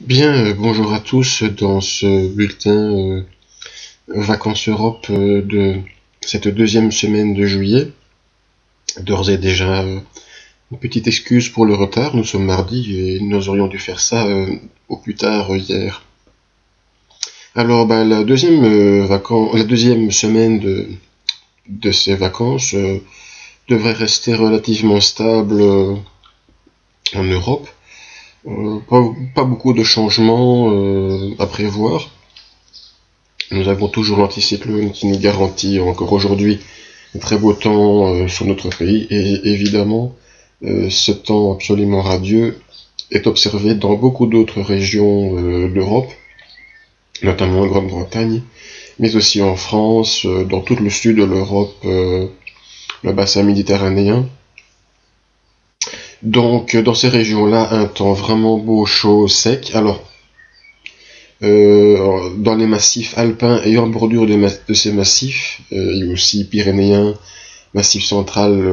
Bien, bonjour à tous dans ce bulletin Vacances Europe de cette deuxième semaine de juillet. D'ores et déjà, une petite excuse pour le retard, nous sommes mardi et nous aurions dû faire ça au plus tard hier. Alors, la deuxième semaine de ces vacances devrait rester relativement stable en Europe. Pas beaucoup de changements à prévoir. Nous avons toujours l'anticyclone qui nous garantit encore aujourd'hui un très beau temps sur notre pays et évidemment ce temps absolument radieux est observé dans beaucoup d'autres régions d'Europe, notamment en Grande-Bretagne, mais aussi en France, dans tout le sud de l'Europe, le bassin méditerranéen. Donc dans ces régions-là, un temps vraiment beau, chaud, sec. Alors dans les massifs alpins et en bordure de ces massifs, et aussi pyrénéens, massif central,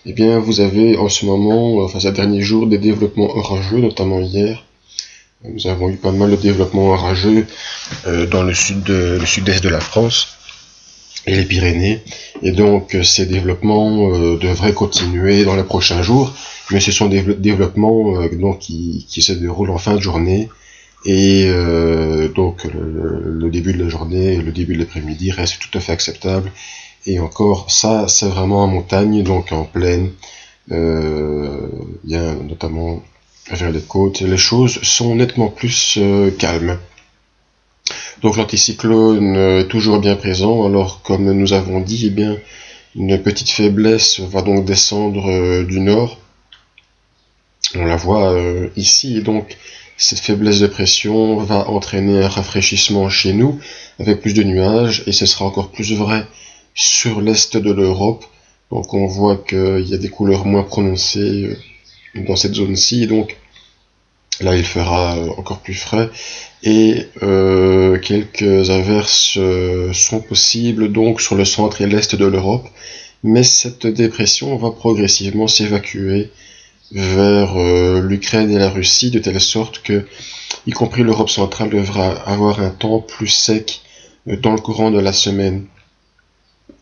eh bien vous avez en ce moment, enfin ces derniers jours, des développements orageux, notamment hier. Nous avons eu pas mal de développements orageux dans le sud-est de la France et les Pyrénées, et donc ces développements devraient continuer dans les prochains jours, mais ce sont des développements donc qui se déroulent en fin de journée. Et donc le début de la journée, le début de l'après-midi reste tout à fait acceptable. Et encore, ça c'est vraiment en montagne, donc en plaine, bien notamment vers les côtes, les choses sont nettement plus calmes. Donc l'anticyclone est toujours bien présent, alors comme nous avons dit, eh bien une petite faiblesse va donc descendre du nord. On la voit ici, et donc cette faiblesse de pression va entraîner un rafraîchissement chez nous, avec plus de nuages, et ce sera encore plus vrai sur l'est de l'Europe. Donc on voit qu'il y a des couleurs moins prononcées dans cette zone-ci, donc là il fera encore plus frais, et quelques averses sont possibles donc sur le centre et l'est de l'Europe, mais cette dépression va progressivement s'évacuer vers l'Ukraine et la Russie, de telle sorte que, y compris l'Europe centrale, devra avoir un temps plus sec dans le courant de la semaine.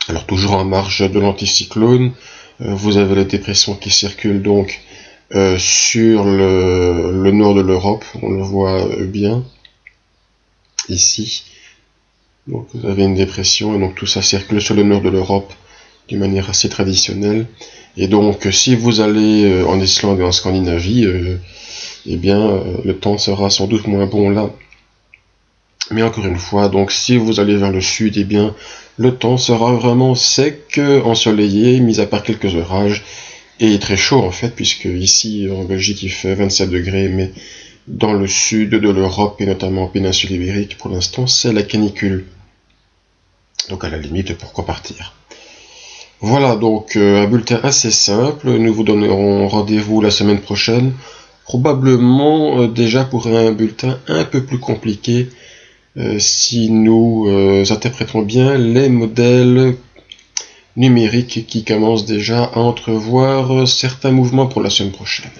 Alors toujours en marge de l'anticyclone, vous avez les dépressions qui circulent donc sur le nord de l'Europe, on le voit bien ici. Donc vous avez une dépression et donc tout ça circule sur le nord de l'Europe d'une manière assez traditionnelle. Et donc si vous allez en Islande et en Scandinavie, eh bien le temps sera sans doute moins bon là. Mais encore une fois, donc si vous allez vers le sud, eh bien le temps sera vraiment sec, ensoleillé, mis à part quelques orages, et très chaud en fait, puisque ici en Belgique il fait 27 degrés, mais dans le sud de l'Europe et notamment en péninsule ibérique, pour l'instant c'est la canicule. Donc à la limite, pourquoi partir? Voilà donc un bulletin assez simple, nous vous donnerons rendez-vous la semaine prochaine, probablement déjà pour un bulletin un peu plus compliqué, si nous interprétons bien les modèles numériques qui commencent déjà à entrevoir certains mouvements pour la semaine prochaine.